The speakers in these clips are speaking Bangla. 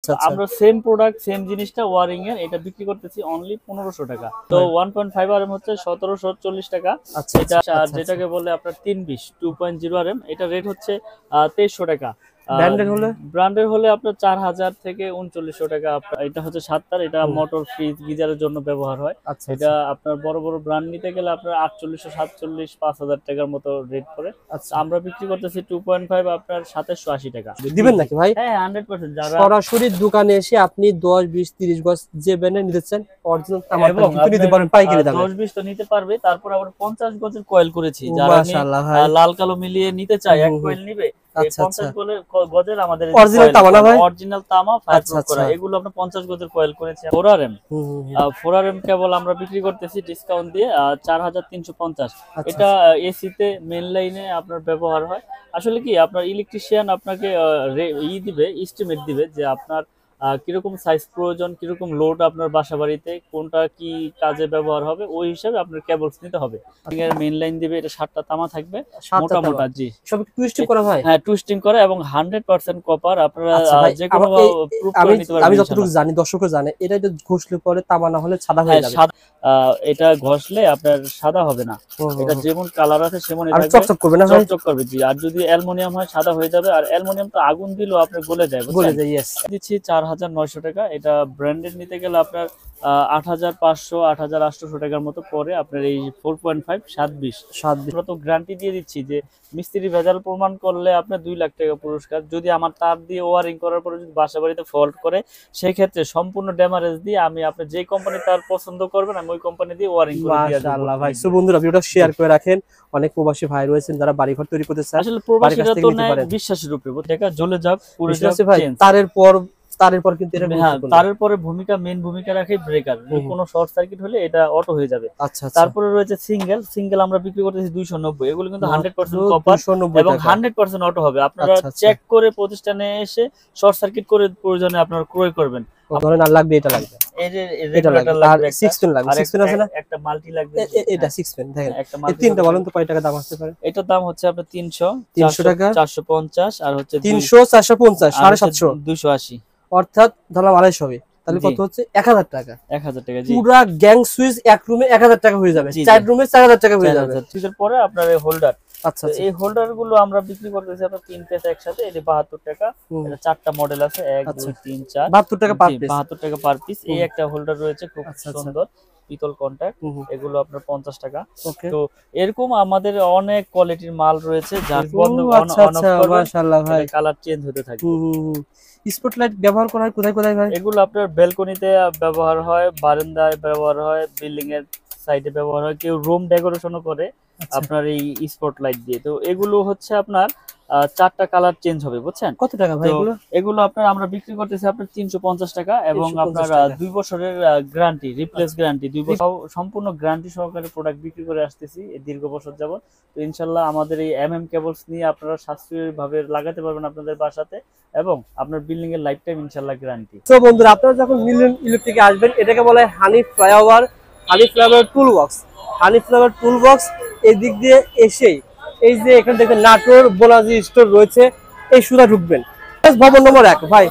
আচ্ছা আচ্ছা। আমরা সেম প্রোডাক্ট সেম জিনিসটা ওয়ারিং এর এটা বিক্রি করতেছি অনলি 1500 টাকা। তো 1.5 আরএম হচ্ছে 1740 টাকা। আচ্ছা এটা আচ্ছা আচ্ছা আচ্ছা। যেটাকে বলে আপনার 320 2.0 আরএম, এটা রেট হচ্ছে 2300 টাকা। ব্র্যান্ডের হলে ব্র্যান্ডের হলে আপনার 4000 থেকে 3900 টাকা। এটা হচ্ছে 7 তার, এটা হুম, মোটর ফ্রিজ গিজারের জন্য ব্যবহার হয়। আচ্ছা এটা আচ্ছা আপনার বড় বড় ব্র্যান্ড নিতে গেলে আপনার 4800 47 5000 টাকার মতো রেট পড়ে। আচ্ছা। আমরা বিক্রি করতেছি 2.5 আপনার 2780 টাকা। জি দিবেন জি, নাকি ভাই? হ্যাঁ 100% যারা সরাসরি দোকানে এসে আপনি 10 20 30 গজ যে ব্র্যান্ডের নিতে চান অরিজিনাল তামাটা এবং কিন্তু নিতে আপনার পারেন পাইকারি দামে। 10-20 তো নিতে পারবে, তারপর আবার 50 গজের কয়েল করেছি। যারা মাশাআল্লাহ ভাই। লাল কালো মিলিয়ে নিতে চায়, হুম এক হুম হুম। কয়েল নিবে। এই আচ্ছা আচ্ছা। 50 গজের আমাদের অরিজিনাল তামা না ভাই? অরিজিনাল তামা ফায়ার আচ্ছা প্রুফ করা, আচ্ছা। এগুলো আমরা 50 গজের কয়েল করেছি। 4RM হুম হুম হুম। 4RM কেবল আমরা বিক্রি করতেছি ডিসকাউন্ট দিয়ে 4350। আচ্ছা এটা আচ্ছা। এসিতে মেন লাইনে আপনার ব্যবহার হয়। আসলে কি আপনার ইলেকট্রিশিয়ান আপনাকে দিবে, এস্টিমেট দিবে যে আপনার কিরকম সাইজ প্রয়োজন, কিরকম লোড আপনার বাসা বাড়িতে, কোনটা কি কাজে ব্যবহার হবে, ওই হিসাবে আপনার কেবলস নিতে হবে। এর মেইন লাইন দিবে, এটা 7টা তামা থাকবে, 7টা মোটা তামা। মোটা। জি, সব টুইস্টিং করা ভাই? হ্যাঁ টুইস্টিং করে এবং 100% কপার। আপনারা আচ্ছা ভাই, যে কোনো প্রুফ আমি করে নিতে আমি পারবেন যতটুকু ইনশাআল্লাহ। জানি দর্শকও জানে এটা যদি ঘষলে পরে তামা না হলে সাদা হয়ে হ্যাঁ যাবে। সাদা, এটা ঘষলে আপনার সাদা হবে না। হুম হুম এটা হুম। যেমন কালার আছে সেমনই আর থাকবে, চকচক করবে না ভাই? চকচক করবে। জি, আর যদি অ্যালুমিনিয়াম হয় সাদা হয়ে যাবে, আর অ্যালুমিনিয়াম তো আগুন দিলেও আপনার গলে যায়, গলে বুঝছেন। যায়, ইয়েস। দিচ্ছি 4900 টাকা। এটা ব্র্যান্ডেড নিতে গেলে আপনার 8500 8800 টাকার মতো পরে আপনার এই 4.5 720। 7 আমরা তো গ্যারান্টি দিয়ে দিচ্ছি যে মিস্ত্রি ভেজাল প্রমাণ করলে আপনার 2 লাখ টাকা পুরস্কার। যদি আমার তার দিয়ে ওয়ারিং করার পরে যদি বাসা বাড়িতে ফল্ট করে, সেই ক্ষেত্রে সম্পূর্ণ ড্যামারেজ দিয়ে আমি আপনি যে কোম্পানি তার পছন্দ করবেন আমি ওই কোম্পানি দিয়ে ওয়ারিং করে দিয়ে আসবো। মাশাআল্লাহ ভাই। সো বন্ধুরা ভিডিওটা শেয়ার করে রাখেন। অনেক প্রবাসী ভাই রয়েছেন যারা বাড়িঘর তৈরি করতে চান, আসলে বাড়ির কাছ প্রবাসীরা থেকে তো নিতে নেয় পারেন। বিশ্বাসের উপরে, টাকা জ্বলে যাক পুড়ে বিষয় যাক আছে ভাই, চেঞ্জ। তারের পর কিন্তু এটা হ্যাঁ, গুরুত্বপূর্ণ। তারের পরে মেইন ভূমিকা রাখে ব্রেকার। হুম হুম। কোনো শর্ট সার্কিট হলে এটা অটো হয়ে যাবে। আচ্ছা আচ্ছা। তারপরে রয়েছে সিঙ্গেল আমরা বিক্রি করতেছি 290। এগুলো কিন্তু মাত্র 100% কপার 290 এবং টাকা। 100% অটো হবে। আপনারা আচ্ছা আচ্ছা। চেক করে প্রতিষ্ঠানে এসে শর্ট সার্কিট করে প্রয়োজনে আপনারা ক্রয় করবেন। ও ধরেন আর লাগবে এটা লাগবে। এই যে এটা লাগবে। রেগুলেটর আর লাগবে একটা, 6 পেন লাগবে। আর 6 পেন আছে না? একটা মাল্টি লাগবে। এটা হ্যাঁ, 6 পেন দেখেন। একটা এই মাল্টি তিনটা কপি বলেন লাগবে। তো কয় টাকা দাম আসতে পারে? এটার দাম হচ্ছে আপনার 300 300 টাকা, 450 আর হচ্ছে 300 450 750 280। অর্থাৎ ধরলাম 250 হবে। তাহলে জি, কত হচ্ছে? 1000 টাকা। 1000 টাকা। জি পুরা গ্যাং সুইচ এক রুমে 1000 টাকা হয়ে যাবে। জি জি, 4 রুমে 4000 টাকা হয়ে যাবে। 4000। সুইচের পরে আপনার এই হোল্ডার। আচ্ছা তো আচ্ছা। এই হোল্ডার গুলো আমরা বিক্রি করতেছি আপনার 3 পিস একসাথে, এটা 72 টাকা। হুম। এটা 4টা মডেল আছে, 1 আচ্ছা। 2 3 4। 72 টাকা পার জি, পিস। 72 টাকা পার পিস। এই হুম। একটা হোল্ডার রয়েছে খুব আচ্ছা আচ্ছা। সুন্দর, পিতল কন্টাক্ট। হুম হুম। এগুলো আপনার 50 টাকা। ওকে। তো এরকম আমাদের অনেক কোয়ালিটির মাল রয়েছে, যার ও বন্ধ অন আচ্ছা অন অফ আচ্ছা, করবেন, মাশাআল্লাহ ভাই। এটা কালার চেঞ্জ হতে থাকবে। হুম হুম হুম। স্পটলাইট ব্যবহার করা হয় কোথায় কোথায় ভাই? এগুলো আপনার ব্যালকনিতে ব্যবহার হয়, বারান্দায় ব্যবহার হয়, বিল্ডিং এর সাইডে ব্যবহার হয়, কেউ রুম ডেকোরেশনও করে আচ্ছা। আপনার এই স্পটলাইট দিয়ে। তো এগুলো হচ্ছে আপনার 4টা কালার চেঞ্জ হবে, বুঝছেন। কত টাকা ভাই তো এগুলো? এগুলো আপনার আমরা বিক্রি করতেছি আপনার 350 টাকা এবং 350 আপনার টাকা। 2 বছরের গ্যারান্টি, রিপ্লেস আচ্ছা। গ্যারান্টি 2 বছর সম্পূর্ণ গ্যারান্টি সহকারে প্রোডাক্ট বিক্রি করে আসতেছি এই দীর্ঘ বছর যাবত। তো ইনশাআল্লাহ আমাদের এই কেবলস নিয়ে আপনারা সাশ্রয়ী ভাবে লাগাতে পারবেন আপনাদের বাসাতে, এবং আপনার বিল্ডিং এর লাইফ টাইম ইনশাআল্লাহ গ্যারান্টি। তো বন্ধুরা আপনারা যখন মিলিয়ন ইলেকট্রিকে আসবেন এটাকে বলা হয় হানি ফ্লাইওভার, হানি ফ্লাইওভার টুল বক্স। হানি ফ্লাইওভার টুল বক্স এই দিক দিয়ে এসেই এই যে এখানে দেখবেন নাটোর বোনাজি স্টোর রয়েছে, এই সুদা ঢুকবেন ভবন নম্বর 1 ভাই,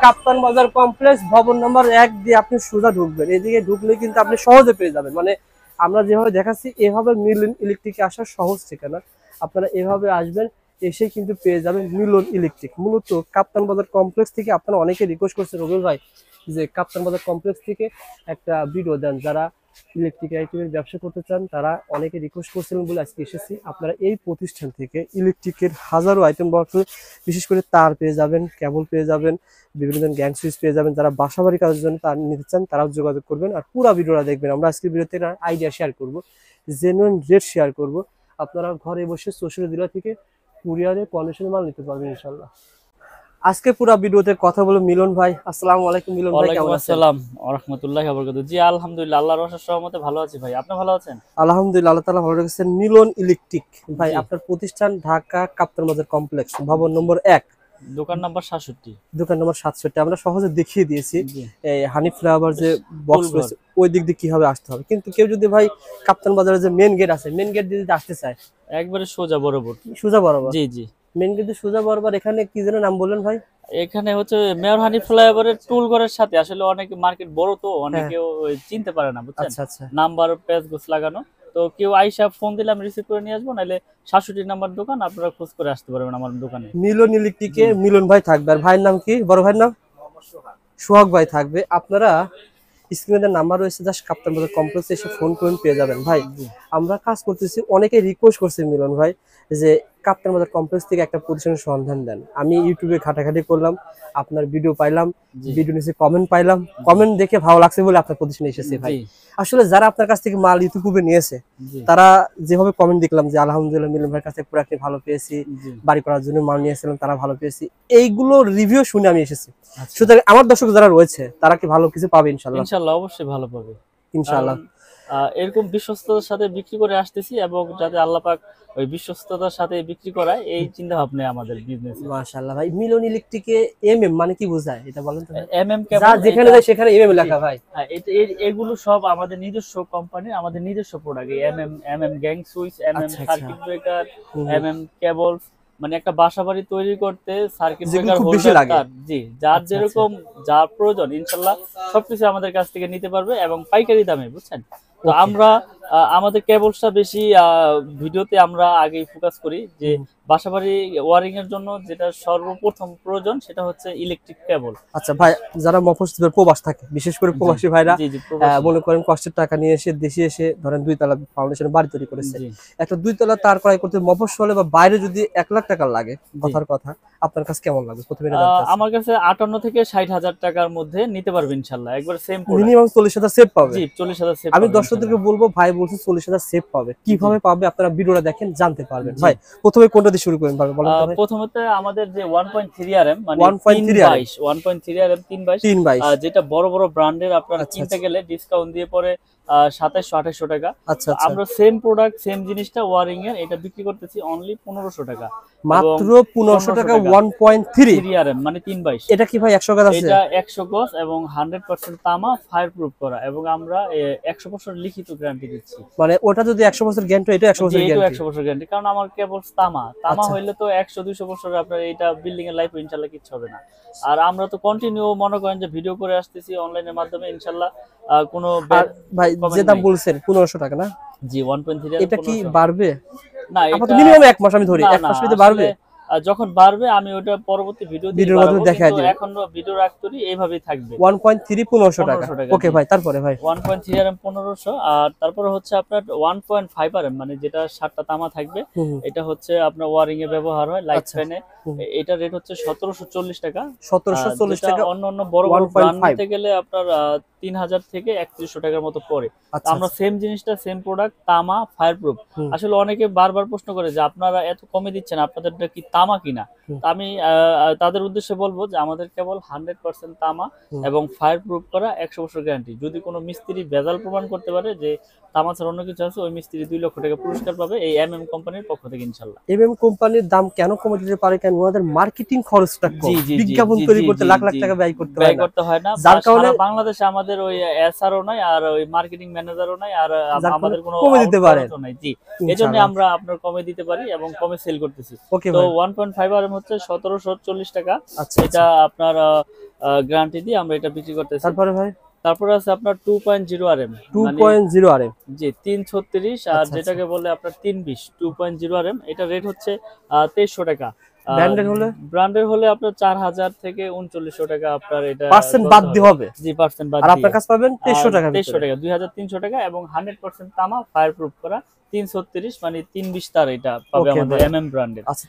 কাপ্তান বাজার কমপ্লেক্স ভবন নম্বর 1 দিয়ে আপনি সুদা ঢুকবেন। এদিকে ঢুকলে কিন্তু আপনি সহজে পেয়ে যাবেন, মানে আমরা যেভাবে দেখাচ্ছি এভাবে মিলিয়ন ইলেকট্রিকে আসার সহজ ঠিকানা। আপনারা এভাবে আসবেন, এসে কিন্তু পেয়ে যাবেন মিলন ইলেকট্রিক। মূলত কাপ্তান বাজার কমপ্লেক্স থেকে আপনারা অনেকে রিকোয়েস্ট করছেন রবিউল ভাই যে কাপ্তান বাজার কমপ্লেক্স থেকে একটা ভিডিও দেন, যারা ইলেকট্রিক আইটেমের ব্যবসা করতে চান তারা অনেকে রিকোয়েস্ট করছিলেন বলে আজকে এসেছি। আপনারা এই প্রতিষ্ঠান থেকে ইলেকট্রিকের হাজারো আইটেম বক্স, বিশেষ করে তার পেয়ে যাবেন, কেবল পেয়ে যাবেন, বিভিন্ন ধরনের গ্যাং সুইচ পেয়ে যাবেন। যারা বাসাবাড়ি কাজের জন্য তার নিতে চান তারাও যোগাযোগ করবেন। আর পুরো ভিডিওটা দেখবেন, আমরা আজকের ভিডিওতে আইডিয়া শেয়ার করব, জেনুইন রেট শেয়ার করব। আপনারা ঘরে বসে সোশ্যাল ডিলার থেকে কুরিয়ারে কন্ডিশনে মাল নিতে পারবেন ইনশাআল্লাহ। আজকে পুরো ভিডিওতে কথা বলে মিলন ভাই। আসসালামু আলাইকুম মিলন ভাই, ওয়ালাইকুম কেমন আছেন? আসসালাম ওয়া রাহমাতুল্লাহি ওয়া বারাকাতুহু। জি আলহামদুলিল্লাহ, আল্লাহর অশেষ রহমতে ভালো আছি ভাই। আপনি ভালো আছেন? আলহামদুলিল্লাহ, আল্লাহ তাআলা ভালো রেখেছেন। মিলন ইলেকট্রিক ভাই, জি, আপনার প্রতিষ্ঠান ঢাকা কাপ্তান বাজার কমপ্লেক্স ভবন নম্বর 1, দোকান নাম্বার 67। দোকান নম্বর 67। আমরা সহজে দেখিয়ে দিয়েছি জি, এই হানি ফ্লাইওভার যে বক্স টুলঘর। রয়েছে ওই দিক দিয়ে কিভাবে আসতে হবে। কিন্তু কেউ যদি ভাই কাপ্তান বাজারে যে মেন গেট আছে মেন গেট দিয়ে যদি আসতে চায় একবারে সোজা বরাবর। সোজা বরাবর, জি জি, মেন গেট দিয়ে সোজা বরাবর এখানে কি যেন নাম বললেন ভাই? এখানে হচ্ছে মেয়র হানি ফ্লাইওভারের টুল ঘরের সাথে, আসলে অনেক মার্কেট বড় তো অনেকে চিনতে পারে না বুঝছেন, আচ্ছা আচ্ছা নাম্বার পেজ গোছ লাগানো। তো কেউ আইসা ফোন দিলে আমি রিসিভ করে নিয়ে আসবো, নাহলে 67 নাম্বার দোকান, আপনারা খোঁজ করে আসতে পারবেন আমার দোকানে। মিলন ইলেকট্রিকে মিলন ভাই থাকবে, আর ভাইয়ের নাম কি, বড় ভাইয়ের নাম? সোহাগ ভাই থাকবে। আপনারা স্ক্রিনে নাম্বার রয়েছে, জাস্ট কাপ্তান বাজার কমপ্লেক্সে এসে ফোন করুন, পেয়ে যাবেন। ভাই আমরা কাজ করতেছি, অনেকে রিকোয়েস্ট করছে মিলন ভাই যে কাপ্তান বাজার কমপ্লেক্স থেকে একটা প্রতিষ্ঠানের সন্ধান দেন। আমি ইউটিউবে ঘাটাঘাটি করলাম, আপনার ভিডিও পাইলাম, ভিডিও নিচে কমেন্ট পাইলাম, কমেন্ট দেখে ভালো লাগছে বলে আপনার প্রতিষ্ঠানে এসেছি ভাই। আসলে যারা আপনার কাছ থেকে মাল ইউটিউবে নিয়েছে তারা যেভাবে কমেন্ট দেখলাম যে আলহামদুলিল্লাহ মিলন ভাইয়ের কাছ থেকে প্রোডাক্ট ভালো পেয়েছি, বাড়ি করার জন্য মাল নিয়েছিলাম তারা ভালো পেয়েছি, এইগুলো রিভিউ শুনে আমি এসেছি। সুতরাং আমার দর্শক যারা রয়েছে তারা কি ভালো কিছু পাবে? ইনশাআল্লাহ ইনশাআল্লাহ অবশ্যই ভালো পাবে ইনশাআল্লাহ। এরকম বিশ্বস্ততার সাথে বিক্রি করে আসতেছি, এবং যাতে আল্লাহ পাক ওই বিশ্বস্ততার সাথে বিক্রি করায় এই চিন্তা ভাবনা আমাদের বিজনেস। মাশাআল্লাহ ভাই, মিলন ইলেকট্রিকে এমএম মানে কি বোঝায় এটা বলেন তো? এমএম যা যেখানে যায় সেখানে এমএম লেখা ভাই। এগুলো সব আমাদের নিজস্ব কোম্পানি, আমাদের নিজস্ব product. MM gang switch, MM circuit breaker, MM cables, মানে একটা বাসাবাড়ি তৈরি করতে সার্কিট ব্রেকার হোল্ডার, জি যার যেরকম যা প্রয়োজন ইনশাআল্লাহ সবকিছু আমাদের কাছ থেকে নিতে পারবে, এবং পাইকারি দামে বুঝছেন। তো আমরা আমাদের কেবলসটা বেশি ভিডিওতে আমরা আগেই ফোকাস করি যে বাসাবাড়ি ওয়ারিং এর জন্য যেটা সর্বপ্রথম প্রয়োজন সেটা হচ্ছে ইলেকট্রিক কেবল। আচ্ছা ভাই, যারা মফস্বলের প্রবাস থাকে, বিশেষ করে প্রবাসী ভাইরা মনে করেন কষ্টের টাকা নিয়ে এসে দেশে এসে ধরেন 2 তলা ফাউন্ডেশন বাড়ি তৈরি করেছে, একটা 2 তলা তার ক্রয় করতে মফস্বলে বা বাইরে যদি 1 লাখ টাকা লাগে, কথার কথা আপনার কাছে কেমন লাগবে প্রথমে? আমার কাছে 58 থেকে 60,000 টাকার মধ্যে নিতে পারবে ইনশাআল্লাহ, একবার সেম প্রোডাক্ট, মিনিমাম 40,000 সেভ পাবে। জি 40,000 সেভ। আমি দর্শকদেরকে বলবো ভাই বলছে 40,000 সেভ পাবে, কিভাবে পাবে আপনারা ভিডিওটা দেখেন জানতে পারবেন। ভাই প্রথমে কোনটা দিয়ে শুরু করেন ভাই বলেন তো ভাই? প্রথমত আমাদের যে 1.3 আরএম মানে 1.3 আরএম 322 যেটা বড় বড় ব্র্যান্ডের আপনারা কিনতে গেলে ডিসকাউন্ট দিয়ে পরে 2700-2800 টাকা। আচ্ছা আমরা সেম প্রোডাক্ট সেম জিনিসটা ওয়ারিং এর এটা বিক্রি করতেছি অনলি 1500 টাকা, মাত্র 1500 টাকা। 1.3 আরএম মানে 322। এটা কি ভাই 100 গজ আছে? এটা 100 গজ এবং 100% তামা ফায়ার প্রুফ করা, এবং আমরা 100% লিখিত গ্যারান্টি দিচ্ছি। মানে ওটা যদি 100 বছর গ্যারান্টি, এটা 100 বছর গ্যারান্টি। 100 বছর গ্যারান্টি, কারণ আমার কেবল তামা হইলে তো 100-200 বছর আপনার এটা বিল্ডিং এর লাইফ ইনশাআল্লাহ কিছু হবে না। আর আমরা তো কন্টিনিউ মনে করেন যে ভিডিও করে আসতেছি অনলাইনের মাধ্যমে, ইনশাআল্লাহ কোনো ভাই যে দাম বলছেন 1500 টাকা না? জি 1.3 এটা কি বাড়বে? না এটা মিনিমাম 1 মাস আমি ধরি, 1 মাস ভিতরে বাড়বে। যখন বাড়বে আমি ওটা পরবর্তী ভিডিওর মধ্যে দেখাই দিব, এখন ভিডিও রাখতরি এইভাবেই থাকবে। 1.3 1500 টাকা। ওকে ভাই, তারপরে ভাই 1.3 আরএম 1500, আর তারপরে হচ্ছে আপনার 1.5 আরএম মানে যেটা 7টা তামা থাকবে, এটা হচ্ছে আপনার ওয়ারিং এ ব্যবহার হয় লাইট ফ্যানে। এটা রেট হচ্ছে 1740 টাকা। 1740 টাকা। অন্য বড় বড় ব্র্যান্ড নিতে গেলে আপনার 3000 থেকে 3100 টাকার মতো পড়ে। আমরা সেম জিনিসটা সেম প্রোডাক্ট তামা ফায়ার প্রুফ। আসলে অনেকে বারবার প্রশ্ন করে যে আপনারা এত কমে দিচ্ছেন, আপনাদেরটা কি তামা কিনা? আমি তাদের উদ্দেশ্যে বলবো যে আমাদের কেবল 100% তামা এবং ফায়ার প্রুফ করা, 100 বছর গ্যারান্টি। যদি কোনো মিস্ত্রি ভেজাল প্রমাণ করতে পারে যে তামা ছাড়া অন্য কিছু আছে, ওই মিস্ত্রি 2 লক্ষ টাকা পুরস্কার পাবে এই এমএম কোম্পানির পক্ষ থেকে ইনশাআল্লাহ। এমএম কোম্পানির দাম কেন কমে দিতে পারে? কারণ ওনাদের মার্কেটিং খরচটা কম, বিজ্ঞাপন তৈরি করতে লাখ লাখ টাকা ব্যয় করতে হয় না, যার কারণে বাংলাদেশে আমাদের ওই এসআরও নাই, আর ওই মার্কেটিং ম্যানেজারও নাই, আর আমাদের কোনো কমে দিতে পারে নাই। জি এজন্য আমরা আপনার কমে দিতে পারি এবং কমে সেল করতেছি। তো 1.5 আরএম হচ্ছে 1740 টাকা। এটা আপনার গ্যারান্টি দিয়ে আমরা এটা বিক্রি করতেছি। তারপরে আছে আপনার 2.0 আরএম 2.0 আরএম জি 336, আর যেটাকে বলে আপনার 320 2.0 আরএম। এটা রেট হচ্ছে 2300 টাকা। ব্র্যান্ডের হলে আপনার 4000 থেকে 3900 টাকা আপনার এটা পার্সেন্ট বাদ দিয়ে হবে। জি পার্সেন্ট বাদ দিয়ে, আর আপনার কাছে পাবেন 2300 টাকা 2300 টাকা এবং 100% তামা ফায়ার প্রুফ করা 336 মানে 320 তার এটা পাবে আমাদের এমএম ব্র্যান্ডের। আচ্ছা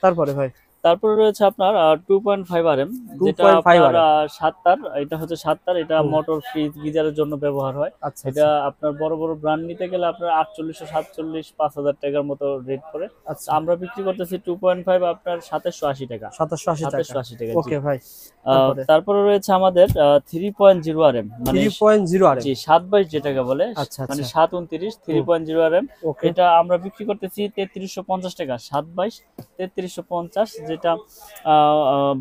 তারপরে রয়েছে আপনার 2.5 আরএম যেটা আপনার 7 তার। এটা হচ্ছে 7 তার, এটা মোটর ফ্রিজ গিজারের জন্য ব্যবহার হয়। এটা আপনার বড় বড় ব্র্যান্ড নিতে গেলে আপনার 4847 5000 টাকার মতো রেট পড়ে। আমরা বিক্রি করতেছি 2.5 আপনার 2780 টাকা। 2780 টাকা। ওকে ভাই, তারপরে রয়েছে আমাদের 3.0 আরএম মানে 3.0 আরএম জি 722 যেটাকে বলে, মানে 729 3.0 আরএম। এটা আমরা বিক্রি করতেছি 3350 টাকা। 722 3350, যেটা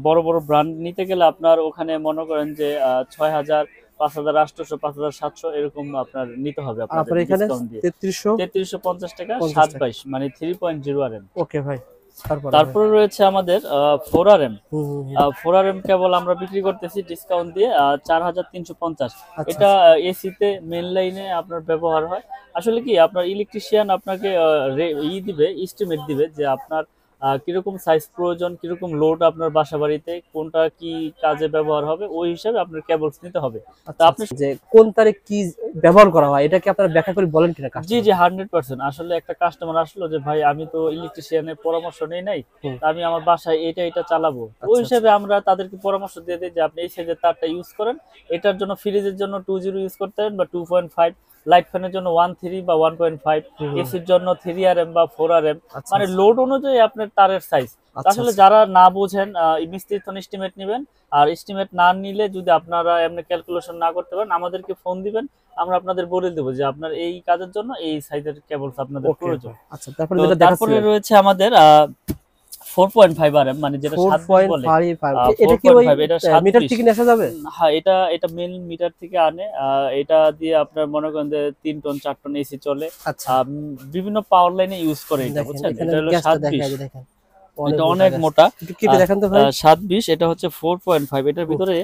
বড় বড় ব্র্যান্ড নিতে গেলে আপনার ওখানে মনে করেন যে 6000 5800 5700 এরকম আপনার নিতে হবে আপনাদের ডিসকাউন্ট দিয়ে। 3350 টাকা 722 মানে 3.0 আরএম। ওকে ভাই, তারপরে রয়েছে আমাদের 4RM। হুম হুম হুম। 4RM কেবল আমরা বিক্রি করতেছি ডিসকাউন্ট দিয়ে 4350। আচ্ছা এটা আচ্ছা। এসিতে মেন লাইনে আপনার ব্যবহার হয়। আসলে কি আপনার ইলেকট্রিশিয়ান আপনাকে দিবে, এস্টিমেট দিবে যে আপনার কিরকম সাইজ প্রয়োজন, কিরকম লোড আপনার বাসা বাড়িতে, কোনটা কি কাজে ব্যবহার হবে, ওই হিসাবে আপনার কেবলস নিতে হবে। তো আচ্ছা আপনি আচ্ছা। যে কোন তারিখ কি ব্যবহার করা হয় এটা কি আপনারা ব্যাখ্যা করে বলেন কিনা জি কাস্টমার? জি 100%। আসলে একটা কাস্টমার আসলো যে ভাই আমি তো ইলেকট্রিশিয়ানের পরামর্শ নেই নাই, হুম। তা আমি আমার বাসায় এটা চালাবো, তো ওই আচ্ছা আচ্ছা। হিসাবে আমরা তাদেরকে পরামর্শ দিয়ে দিই যে আপনি এই সাইজের তারটা ইউজ করেন। এটার জন্য ফ্রিজের জন্য 20 ইউজ করতে পারেন বা 2.5, লাইট ফ্যানের জন্য 13 বা 1.5, হুম হুম। এসির জন্য 3RM বা 4RM। আচ্ছা মানে আচ্ছা। লোড অনুযায়ী আপনার তারের সাইজ। আচ্ছা আসলে আচ্ছা। যারা না বোঝেন মিস্ত্রি তো এস্টিমেট নেবেন, আর এস্টিমেট না নিলে যদি আপনারা এমনি ক্যালকুলেশন না করতে পারেন আমাদেরকে ফোন দিবেন, আমরা আপনাদের বলে দেবো যে আপনার এই কাজের জন্য এই সাইজের কেবলস আপনাদের ওকে প্রয়োজন। আচ্ছা, তারপরে তো যেটা তারপরে দেখাচ্ছিলেন রয়েছে আমাদের 4.5RM, মানে যেটা 720 বলে। 4.5 এটা কি ওই 4.5 এটা মিটার 720। থেকে নিয়ে আসা যাবে? হ্যাঁ, এটা মেন মিটার থেকে আনে। এটা দিয়ে আপনার মনে করেন যে 3 টন 4 টন এসি চলে। আচ্ছা। বিভিন্ন পাওয়ার লাইনে ইউজ করে এটা, দেখেন বুঝছেন? এখানে এটা হলো গ্যাসটা দেখা 720। যায়, দেখেন এটা অনেক মোটা অনেক গ্যাস। মোটা। একটু কেটে দেখান তো ভাই। 720, এটা হচ্ছে 4.5। এটার উফ, ভিতরে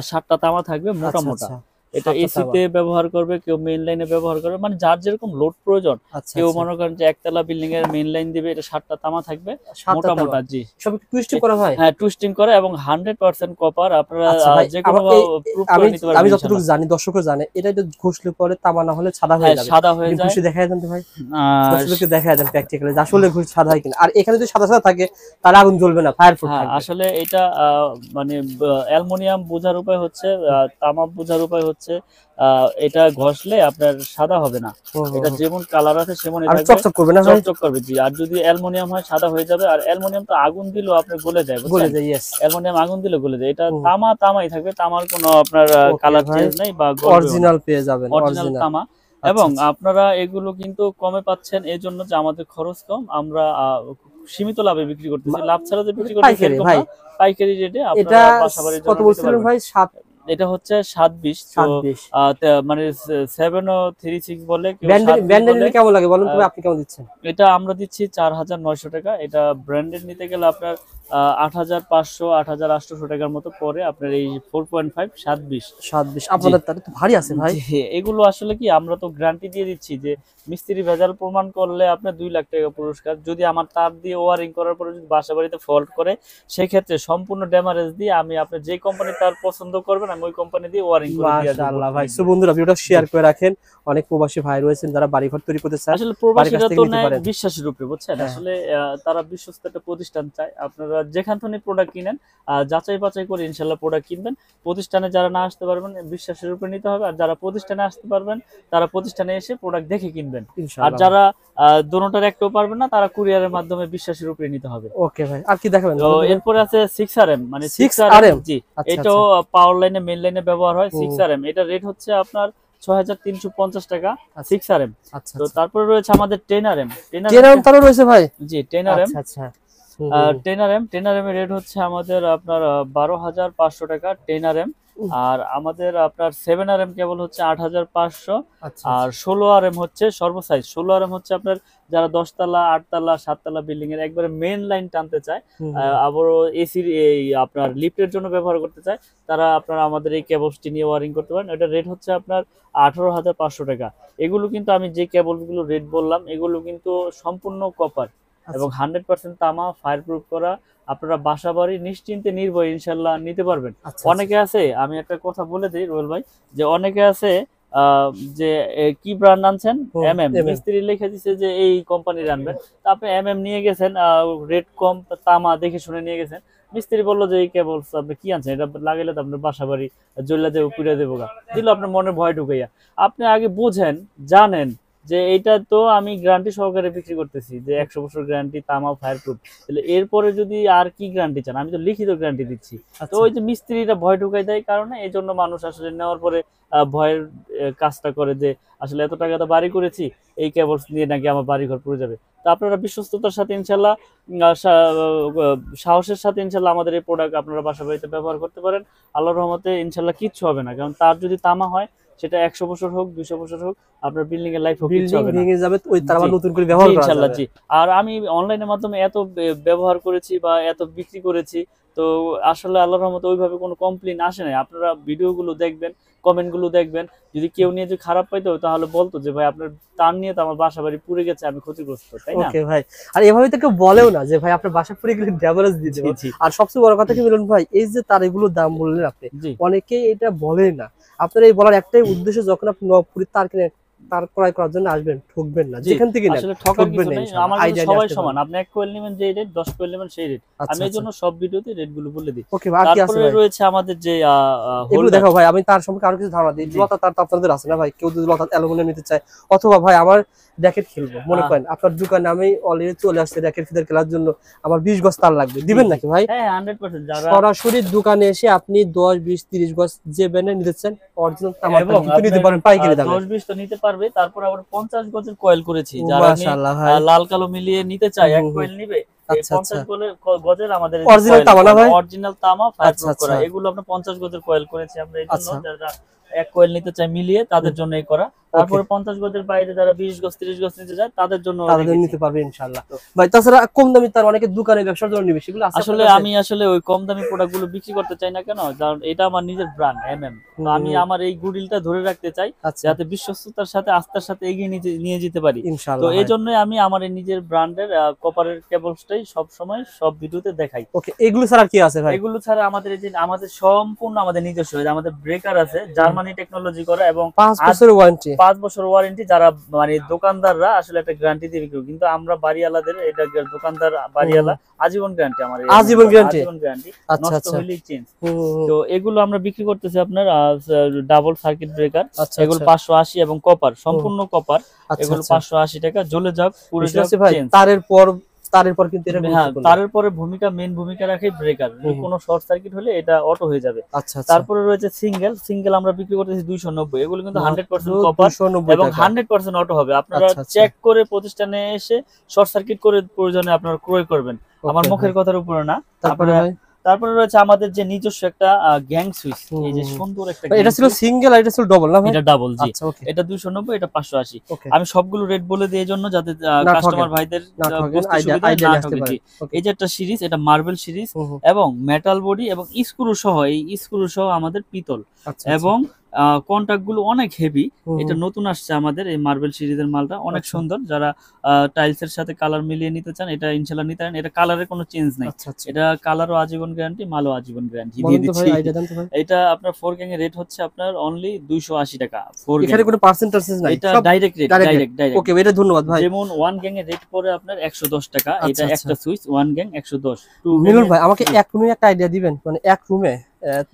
7টা তামা থাকবে মোটা আচ্ছা মোটা। আচ্ছা। এটা 7টা তাওয়া। এসিতে ব্যবহার করবে, কেউ মেইন লাইনে ব্যবহার করবে, মানে যার যেরকম লোড প্রয়োজন। আচ্ছা কেউ আচ্ছা। মনে করেন যে একতলা বিল্ডিং এর মেইন লাইন দিবে, এটা 7টা তামা থাকবে 7টা মোটা তাওয়া। মোটা। জি, সব একটু টুইস্টিং করা হয়? হ্যাঁ, টুইস্টিং করে এবং 100% কপার। আপনারা আচ্ছা ভাই, যে কোনো আমার এই প্রুফ আমি করে নিতে পারবেন আমি যতটুকু ইনশাআল্লাহ। জানি, দর্শকও জানে, এটা একটু ঘষলে পরে তামা না হলে সাদা হয়ে হ্যাঁ, যাবে। সাদা হয়ে একটু যায়। ঘষে দেখায় দেন তো ভাই। আর দর্শককে দেখায় দেন প্র্যাকটিক্যালি যে আসলে ঘুষ সাদা হয় কিনা। আর এখানে যদি সাদা সাদা থাকে তাহলে আগুন জ্বলবে না, ফায়ার প্রুফ হ্যাঁ, থাকবে। আসলে এটা মানে অ্যালুমিনিয়াম বোঝার উপায় হচ্ছে, তামা বোঝার উপায় হচ্ছে এটা ঘষলে আপনার সাদা হবে না। হুম হুম এটা হুম। যেমন কালার আছে সেমনই আর থাকবে, চকচক করবে না ভাই? চকচক করবে। জি, আর যদি অ্যালুমিনিয়াম হয় সাদা হয়ে যাবে। আর অ্যালুমিনিয়াম তো আগুন দিলেও আপনার গলে যায়, গলে বুঝছেন? যায়, ইয়েস। অ্যালুমিনিয়াম আগুন দিলে গলে যায়। এটা হুম। তামাই থাকবে, তামার কোনো আপনার ওকে কালার ভাই, চেঞ্জ নাই বা গলবেও না। অরিজিনাল পেয়ে যাবেন, অরিজিনাল অরিজিনাল। তামা। আচ্ছা এবং আচ্ছা। আপনারা এগুলো কিন্তু কমে পাচ্ছেন এই জন্য যে আমাদের খরচ কম, আমরা সীমিত লাভে বিক্রি করতেছি। লাভ ছাড়া যে বিক্রি করতেছি পাইকারি এরকম ভাই? না, পাইকারি রেটে এটা আপনারা বাসাবাড়ির জন্য কত নিতে বলছিলেন পারবেন। ভাই? 7, এটা হচ্ছে 720। তো 720। মানে 736 বলে, কেউ ব্র্যান্ডেড 720 ব্র্যান্ডেড বলে। নিলে কেমন লাগে বলেন তো আহ, ভাই, আপনি কেমন দিচ্ছেন? এটা আমরা দিচ্ছি 4900 টাকা। এটা ব্র্যান্ডেড নিতে গেলে আপনার 8500 8800 টাকার মতো পরে আপনার এই 4.5 720। 720 জি আপনাদের তাহলে তো ভারী আছে ভাই। জি, এগুলো আসলে কি আমরা তো গ্যারান্টি দিয়ে দিচ্ছি যে মিস্ত্রি ভেজাল প্রমাণ করলে আপনার 2 লাখ টাকা পুরস্কার। যদি আমার তার দিয়ে ওয়ারিং করার পরে যদি বাসা বাড়িতে ফল্ট করে, সেই ক্ষেত্রে সম্পূর্ণ ড্যামারেজ দিয়ে আমি আপনি যে কোম্পানি তার পছন্দ করবেন আমি ওই কোম্পানি দিয়ে ওয়ারিং করে দিয়ে আসবো। মাশাআল্লাহ ভাই। সো বন্ধুরা ভিডিওটা শেয়ার করে রাখেন। অনেক প্রবাসী ভাই রয়েছেন যারা বাড়িঘর তৈরি করতে চান, আসলে বাড়ির কাছ প্রবাসীরা থেকে তো নিতে নেয় পারেন। বিশ্বাসের উপরে, বুঝছেন? হ্যাঁ। আসলে তারা বিশ্বস্ত একটা প্রতিষ্ঠান চায়। আপনারা যেখান থেকে প্রোডাক্ট কিনেন যাচাই বাছাই করে ইনশাল্লাহ প্রোডাক্ট কিনবেন। প্রতিষ্ঠানে যারা না আসতে পারবেন বিশ্বাসের উপরে নিতে হবে, আর যারা প্রতিষ্ঠানে আসতে পারবেন তারা প্রতিষ্ঠানে এসে প্রোডাক্ট দেখে কিনবেন। আর ইনশাআল্লাহ ভাই। যারা দোনোটার একটাও পারবেন না তারা কুরিয়ারের মাধ্যমে বিশ্বাসের উপরে নিতে হবে। ওকে ভাই। আর কি দেখাবেন তো বলেন তো ভাই? এরপরে আছে 6RM, মানে 6RM? জি, আচ্ছা এটাও আচ্ছা। পাওয়ার লাইনে মেইন লাইনে ব্যবহার হয়। হুম। 6RM এটা রেট হচ্ছে আপনার 6350 টাকা। আচ্ছা 6RM। আচ্ছা তো আচ্ছা। তারপরে রয়েছে আমাদের 10RM। 10RM তারও রয়েছে ভাই? জি, 10RM। আচ্ছা আচ্ছা। হুম হুম হুম। 10RM এর রেট হচ্ছে আমাদের আপনার 12,500 টাকা 10RM। উহ, আর আমাদের আপনার 7RM কেবল হচ্ছে 8,500। আচ্ছা আর আচ্ছা। 16RM হচ্ছে সর্বসাইজ। 16RM হচ্ছে আপনার যারা 10 তলা 8 তলা 7 তলা বিল্ডিং এর একবারে মেইন লাইন টানতে চায়, হুম হুম। আবারও এসির এই আপনার লিফটের জন্য ব্যবহার করতে চায়, তারা আপনারা আমাদের এই কেবলসটি নিয়ে ওয়ারিং করতে পারেন। এটা রেট হচ্ছে আপনার 18,500 টাকা। এগুলো কিন্তু আমি যে কেবলগুলো রেট বললাম এগুলো কিন্তু সম্পূর্ণ কপার এবং আচ্ছা 100% তামা, ফায়ার প্রুফ করা। আপনারা বাসা বাড়ি নিশ্চিন্তে নির্ভয়ে ইনশাল্লাহ নিতে পারবেন। আচ্ছা। অনেকে আছে, আমি একটা কথা বলে দিই রোহেল ভাই, যে অনেকে আছে যে কি ব্র্যান্ড আনছেন, হুম, এমএম, MM। মিস্ত্রি লিখে দিছে যে এই কোম্পানির আনবেন, তা আপনি এমএম নিয়ে গেছেন, রেট কম, তামা দেখে শুনে নিয়ে গেছেন। মিস্ত্রি বললো যে এই কেবলস আপনি কি আনছেন, এটা লাগাইলে তো আপনার বাসা বাড়ি জ্বলে দেবো, পুড়ে দেবো গা, দিল আপনার মনে ভয় ঢুকাইয়া। আপনি আগে বুঝেন, জানেন যে এইটা তো আমি গ্যারান্টি সহকারে বিক্রি করতেছি যে 100 বছর গ্যারান্টি, তামা, ফায়ার প্রুফ, তাহলে এরপরে যদি আর কি গ্যারান্টি চান, আমি তো লিখিত গ্যারান্টি দিচ্ছি। তো আচ্ছা ওই যে মিস্ত্রিরা ভয় ঢুকাই দেয় কারণে এই জন্য মানুষ আসলে নেওয়ার পরে ভয়ের কাজটা করে যে আসলে এত টাকা তো বাড়ি করেছি, এই কেবলস নিয়ে নাকি আমার বাড়ি ঘর পুড়ে যাবে। তো আপনারা বিশ্বস্ততার সাথে ইনশাল্লাহ সাহসের সাথে ইনশাল্লাহ আমাদের এই প্রোডাক্ট আপনারা বাসা বাড়িতে ব্যবহার করতে পারেন। আল্লাহর রহমতে ইনশাল্লাহ কিচ্ছু হবে না, কারণ তার যদি তামা হয় সেটা 100 বছর হোক 200 বছর হোক, আপনার বিল্ডিং এর লাইফ হোক, কিছু বিল্ডিং হবে না। ভেঙে যাবে ওই তার আবার জি, নতুন করে ব্যবহার জি, করা ইনশাল্লাহ, যাবে। জি। আর আমি অনলাইনের মাধ্যমে এত ব্যবহার করেছি বা এত বিক্রি করেছি, তো আসলে আল্লাহর রহমতে ওইভাবে কোনো কমপ্লেইন আসে নাই। আপনারা ভিডিওগুলো দেখবেন, কমেন্ট গুলো দেখবেন, যদি কেউ নিয়ে যদি খারাপ পাইতো তাহলে বলতো যে ভাই আপনার তার নিয়ে তো আমার বাসা বাড়ি পুড়ে গেছে, আমি ক্ষতিগ্রস্ত, তাই না? ওকে ভাই, আর এভাবে তো কেউ বলেও না যে ভাই আপনার বাসা পুরো গেলে ড্যামেজ দিয়ে জি, দেবো। জি, আর সবচেয়ে বড় কথা কি মিলন ভাই, এই যে তার এগুলোর দাম বললেন আপনি, জি, অনেকেই এটা বলে না। আপনার এই বলার একটাই উদ্দেশ্য, যখন আপনি নবপুরি তার কিনে তার ক্রয় করার জন্য আসবেন, ঠকবেন না, জি। যেখান থেকে নেন আসলে ঠকার ঠকবেন কিছু না নাই, ইনশাআল্লাহ, আমার কাছে আইডিয়া নিয়ে সবাই আসতে সমান। পারবেন। আপনি 1 কোয়েল নেবেন যে রেট, 10 কোয়েল নেবেন সেই রেট। আচ্ছা আমি এই আচ্ছা, জন্য সব ভিডিওতে রেট গুলো বলে দিই। ওকে ভাই, আর কি আছে তারপরে ভাই? রয়েছে আমাদের যে এগুলো হোল্ডার। দেখো ভাই, আমি তার সম্পর্কে আরো কিছু ধারণা দিই। জি, লতা তার তো আপনাদের আছে না ভাই? কেউ যদি লতা অ্যালুমিনিয়াম নিতে চায়, অথবা ভাই আমার র্যাকেট খেলবো মনে আহ, করেন, আপনার দোকানে আমি অলরেডি চলে আসছে র্যাকেট ফিদার খেলার জন্য, আমার 20 গজ তার লাগবে, জি, দিবেন জি। নাকি ভাই? হ্যাঁ, 100% যারা, সরাসরি দোকানে এসে আপনি 10 20 30 গজ যে ব্র্যান্ডে নিতে চান, অরিজিনাল তামার এবং কিন্তু নিতে আপনার পারবেন পাইকারি দামে। 10-20 তো নিতে পারবে। তারপর আবার 50 গজের কয়েল করেছি, যারা মাশাআল্লাহ ভাই। লাল কালো মিলিয়ে নিতে চায়, হুম, এক হুম, হুম। কয়েল নিবে। এই আচ্ছা আচ্ছা, 50 গজের আমাদের অরিজিনাল তামা না ভাই? অরিজিনাল তামা ফায়ার আচ্ছা প্রুফ করা, আচ্ছা এগুলো আমরা 50 গজের কয়েল করেছি আমরা এই জন্য, আচ্ছা, যারা এক কয়েল নিতে চায় মিলিয়ে তাদের জন্য এই করা। ওকে, তারপরে 50 গজের বাইরে যারা 20 গজ 30 গজ নিতে চায় তাদের জন্য তাদের রেখেছি। নিতে পারবে ইনশাআল্লাহ তো ভাই। তাছাড়া কম দামি তার অনেকে দোকানে ব্যবসার জন্য নিবে, সেগুলো আছে আপনার আসলে কাছে? আমি আসলে ওই কম দামি প্রোডাক্ট গুলো বিক্রি করতে চাই না, কেন? কারণ এটা আমার নিজের ব্র্যান্ড তো আমি হুম, আমার এই গুডউইলটা ধরে রাখতে চাই, আচ্ছা, যাতে বিশ্বস্ততার সাথে আস্থার সাথে এগিয়ে নিয়ে যেতে পারি। তো ইনশাআল্লাহ এই ভাই। জন্যই আমি আমার এই নিজের ব্র্যান্ডের কপারের কেবলসটাই সব সময় সব ভিডিওতে দেখাই। ওকে, এগুলো ছাড়া আর কি আছে ভাই? এগুলো ছাড়া আমাদের এই যে আমাদের সম্পূর্ণ আমাদের নিজস্ব, এই যে আমাদের ব্রেকার আছে জার্মানি টেকনোলজি করা, এবং 5 বছরের ওয়ারেন্টি। 5 বছর ওয়ারেন্টি। যারা মানে দোকানদাররা আসলে একটা গ্যারান্টি দিয়ে বিক্রি করে, কিন্তু আমরা বাড়িওয়ালাদের এটা দোকানদার বাড়িওয়ালা আজীবন গ্যারান্টি, আমার এই আজীবন গ্যারান্টি? আজীবন গ্যারান্টি, আচ্ছা নষ্ট আচ্ছা, হইলেই চেঞ্জ। হুম, তো এগুলো আমরা বিক্রি করতেছি আপনার ডাবল সার্কিট ব্রেকার, আচ্ছা এগুলো আচ্ছা, 580, এবং কপার, সম্পূর্ণ কপার, আচ্ছা এগুলো আচ্ছা, 580 টাকা। জ্বলে যাক পুড়ে বুঝতে যাক পারছি ভাই। চেঞ্জ। তারের পর কিন্তু এটা হ্যাঁ, গুরুত্বপূর্ণ। তারের পরে মেইন ভূমিকা রাখে ব্রেকার। হুম, কোনো শর্ট সার্কিট হলে এটা অটো হয়ে যাবে। আচ্ছা আচ্ছা, তারপরে রয়েছে সিঙ্গেল আমরা বিক্রি করতেছি 290, এগুলো কিন্তু 100% কপার 290 এবং টাকা। 100% অটো হবে। আপনারা আচ্ছা আচ্ছা, চেক করে প্রতিষ্ঠানে এসে শর্ট সার্কিট করে প্রয়োজনে আপনারা ক্রয় করবেন, আমার ওকে মুখের ভাই। কথার উপরে না। তারপরে ভাই? তারপরে রয়েছে আমাদের যে নিজস্ব একটা গ্যাং সুইচ, এই যে হুম, সুন্দর একটা ভাই, এটা ছিল সিঙ্গেল আর এটা ছিল ডাবল না ভাই? এটা ডাবল, জি। আচ্ছা, ওকে এটা 290, এটা 580। ওকে, আমি সবগুলো রেট বলে দিই এই জন্য, যাতে না কাস্টমার ঠকেন, ভাইদের না ঠকেন, বুঝতে আইডিয়া সুবিধা হয়, আইডিয়া না নিয়ে আসতে ঠকে, পারেন। জি। ওকে, এই যে একটা সিরিজ, এটা মার্বেল সিরিজ, হুম হুম, এবং মেটাল বডি এবং স্ক্রু সহ, এই স্ক্রু সহ আমাদের পিতল, আচ্ছা আচ্ছা, এবং কন্টাক্ট গুলো অনেক হেভি। হুম এটা হুম, নতুন আসছে আমাদের এই মার্বেল সিরিজের মালটা, অনেক আচ্ছা সুন্দর। যারা টাইলস এর সাথে কালার মিলিয়ে নিতে চান, এটা ইনশাল্লাহ নিতে পারেন। এটা কালারের কোনো চেঞ্জ নাই, আচ্ছা আচ্ছা, এটা কালারও আজীবন গ্যারান্টি, মালও আজীবন গ্যারান্টি দিয়ে বলেন তো ভাই, দিচ্ছি। আইডিয়া দেন তো ভাই। এটা আপনার 4 গ্যাং এর রেট হচ্ছে আপনার অনলি 280 টাকা 4 গ্যাং। এখানে কোনো পার্সেন্টেজ নাই, এটা সব ডাইরেক্ট রেট, ডাইরেক্ট। ডাইরেক্ট। ওকে, এটা ধন্যবাদ ভাই। যেমন 1 গ্যাং এর রেট পড়ে আপনার 110 টাকা, আচ্ছা এটা আচ্ছা, একটা সুইচ 1 গ্যাং 110। 2 গ্যাং মিলন এর, ভাই, আমাকে জি। এক রুমে একটা আইডিয়া দিবেন, মানে এক রুমে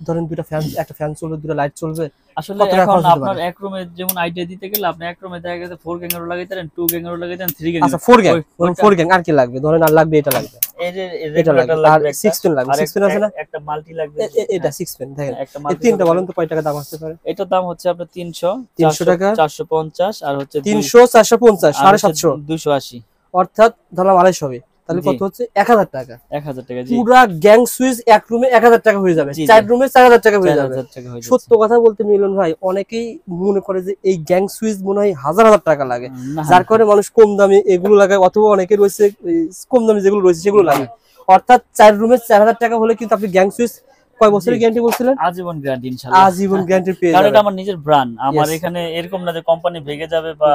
ধরেন দুইটা ফ্যান, একটা ফ্যান চলবে, দুটো লাইট চলবে, আসলে কত টাকা এখন খরচ হতে আপনার পারে? এক রুমে যেমন আইডিয়া দিতে গেলে আপনি এক রুমে দেখা গেছে 4 গ্যাং এরও লাগাইতে পারেন, 2 গ্যাং এরও লাগাইতে পারেন, 3 গ্যাং আচ্ছা, 4 গ্যাং, ধরুন ওইটা 4 গ্যাং আর কি লাগবে? ধরেন আর লাগবে, এটা লাগবে, এই যে এটা লাগবে, রেগুলেটর আর লাগবে একটা, 6 পেন লাগবে, আর 6 পেন আছে না? একটা মাল্টি লাগবে, এটা হ্যাঁ, 6 পেন দেখেন। একটা এই মাল্টি তিনটা বলেন তো কয় টাকা দাম আসতে পারে? এটার দাম হচ্ছে আপনার 300, 300 টাকা, 450, আর হচ্ছে 300 450 750, 280, অর্থাৎ ধরলাম 250 হবে, তাহলে জি। কত হচ্ছে? 1000 টাকা। 1000 টাকা, জি। পুরা গ্যাং সুইচ এক রুমে 1000 টাকা হয়ে যাবে, জি, জি। 4 রুমে 4000 টাকা হয়ে যাবে। 4000 টাকা হয়ে সত্য যাচ্ছে। কথা বলতে মিলন ভাই, অনেকেই মনে করে যে এই গ্যাং সুইচ মনে হয় হাজার হাজার টাকা লাগে, না, যার কারণে মানুষ কম দামে এগুলো লাগায়, অথবা অনেকে রয়েছে এই কম দামে যেগুলো রয়েছে সেগুলো লাগায়। অর্থাৎ 4 রুমে 4000 টাকা হলে কিন্তু আপনি গ্যাং সুইচ কয় বছরের জি। গ্যারান্টি বলছিলেন? আজীবন গ্যারান্টি ইনশাআল্লাহ। আজীবন গ্যারান্টি পেয়ে কারণ এটা যাবেন। আমার নিজের ব্র্যান্ড, আমার Yes. এখানে এরকম না যে কোম্পানি ভেঙে যাবে বা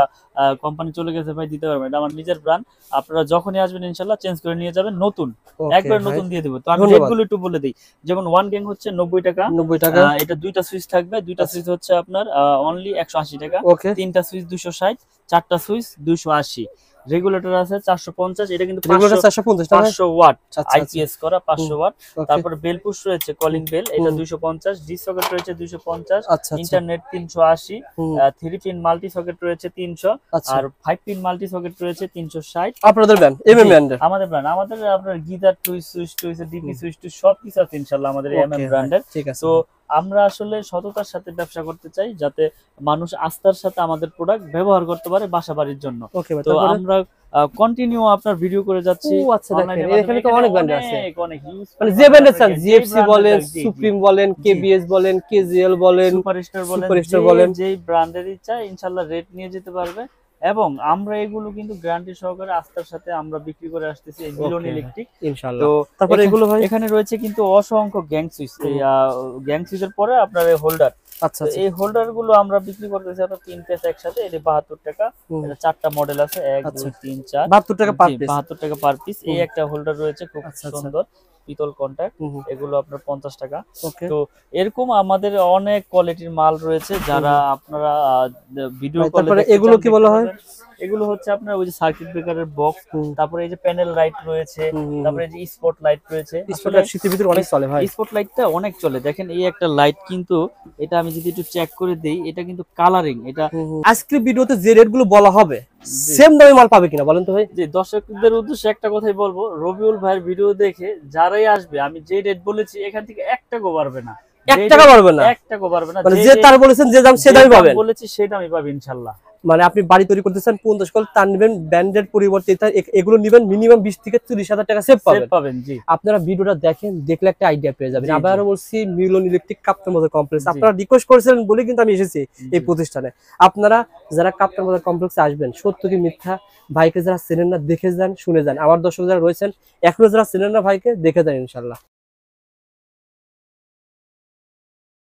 কোম্পানি চলে গেছে ভাই দিতে পারবে না। এটা আমার নিজের ব্র্যান্ড। আপনারা যখনই আসবেন ইনশাআল্লাহ চেঞ্জ করে নিয়ে যাবেন, নতুন Okay, একবার ভাই, নতুন দিয়ে দেব। তো আমি ধন্যবাদ। রেটগুলো একটু বলে দিই। যেমন 1 গ্যাং হচ্ছে 90 টাকা, 90 টাকা, এটা দুইটা সুইচ থাকবে, দুইটা আচ্ছা। সুইচ হচ্ছে আপনার অনলি 180 টাকা, ওকে, তিনটা সুইচ 260, চারটা সুইচ 280, রেগুলেটর আছে 450, এটা কিন্তু রেগুলার 450 টাকা। 500 ওয়াট আচ্ছা, আচ্ছা, আইপিএস করা 500 ওয়াট। ওকে, তারপরে বেল পুশ রয়েছে, কলিং বেল, এটা হুম। 250, ডি সকেট রয়েছে 250, আচ্ছা আচ্ছা, ইন্টারনেট 380, হুম, 3 পিন মাল্টি সকেট রয়েছে 300, আচ্ছা, আর 5 পিন মাল্টি সকেট রয়েছে 360। আপনাদের ব্র্যান্ড এমএম জি, ব্র্যান্ডের। আমাদের ব্র্যান্ড, আমাদের আপনার গিজার টুইস সুইচ টুইস ডিপি সুইচ টুইস সব কিছু আছে ইনশাআল্লাহ আমাদের এমএম ওকে ভাই, ব্র্যান্ডের। ঠিক আছে। তো আমরা আসলে সততার সাথে ব্যবসা করতে চাই, যাতে মানুষ আস্থার সাথে আমাদের প্রোডাক্ট ব্যবহার করতে পারে বাসাবাড়ির জন্য। ওকে ভাই, তো তারপরে? আমরা কন্টিনিউ আপনার ভিডিও করে যাচ্ছি ও আচ্ছা, দেখেন অনলাইনের এখানে মাধ্যমে। তো অনেক ব্র্যান্ড অনেক আছে, অনেক হিউজ মানে যে ব্র্যান্ডের চান, যে জিএফসি brand বলেন, এর, জি, জি, সুপ্রিম বলেন, কেবিএস বলেন, কেজিএল বলেন, সুপারস্টার বলেন, সুপারস্টার বলেন। যেই ব্র্যান্ডেরই চাই ইনশাআল্লাহ রেট নিয়ে যেতে পারবে। এবং আমরা এগুলো কিন্তু গ্যারান্টি সহকারে আস্থার সাথে আমরা বিক্রি করে আসতেছি এই মিলন ওকে, ইলেকট্রিক। ইনশাআল্লাহ। তো তারপরে এখানে এগুলো ভাই? এখানে রয়েছে কিন্তু অসংখ্য গ্যাং সুইচ। এই গ্যাং সুইচের পরে আপনার এই হোল্ডার, আচ্ছা আচ্ছা। এই হোল্ডার গুলো আমরা বিক্রি করতেছি আপনার 3 পিস একসাথে, এটা 72 টাকা। এটা 4টা মডেল আছে, 1 আচ্ছা। 2 3 4, 72 টাকা পার পিস। 72 টাকা পার পিস। এই একটা হোল্ডার রয়েছে খুব আচ্ছা, আচ্ছা। সুন্দর পিতল কন্টাক্ট, এগুলো আপনার 50 টাকা। ওকে তো এরকম আমাদের অনেক কোয়ালিটির মাল রয়েছে, যারা আপনারা ভিডিও ভাই, কলে তারপরে দেখতে এগুলো চান, কি দেখতে বলা হয়? পারবেন। এগুলো হচ্ছে আপনার ওই যে সার্কিট ব্রেকারের বক্স, তারপরে এই যে প্যানেল লাইট রয়েছে, তারপরে এই যে স্পট লাইট রয়েছে। স্পটলাইট শীতের ভিতরে অনেক চলে ভাই। স্পট লাইটটা অনেক চলে। দেখেন এই একটা লাইট কিন্তু, এটা আমি যদি একটু চেক করে দেই, এটা কিন্তু কালারিং। এটা আজকের ভিডিওতে যে রেট গুলো বলা হবে সেম দামে মাল পাবে কিনা বলেন তো ভাই? যে দর্শকদের উদ্দেশ্যে একটা কথাই বলবো, রবিউল ভাইয়ের ভিডিও দেখে যারাই আসবে, আমি যে রেট বলেছি এখান থেকে 1 টাকাও পারবে না, 1 টাকা পারবে না, 1 টাকাও পারবে না। মানে যে তার বলেছেন যে দাম সে দামই পাবেন বলেছি সেই দামই পাবে ইনশাআল্লাহ। মানে আপনি বাড়ি তৈরি করতেছেন 50 কল, তার নেবেন ব্র্যান্ডের পরিবর্তে এগুলো নেবেন মিনিমাম 20 থেকে 30,000 টাকা সেভ পাবেন। জি, আপনারা ভিডিওটা দেখেন, দেখলে একটা আইডিয়া পেয়ে যাবেন। জি, জি। আবারও বলছি, মিলন ইলেকট্রিক কাপ্তান বাজার কমপ্লেক্স। জি। আপনারা রিকোয়েস্ট করেছিলেন বলে কিন্তু আমি এসেছি এই জি। প্রতিষ্ঠানে। আপনারা যারা কাপ্তান বাজার কমপ্লেক্সে আসবেন, সত্য কি মিথ্যা ভাইকে যারা চেনেন না দেখে যান, শুনে যান। আমার দর্শক যারা রয়েছেন এখনো যারা চেনেন না ভাইকে, দেখে যান ইনশাল্লাহ।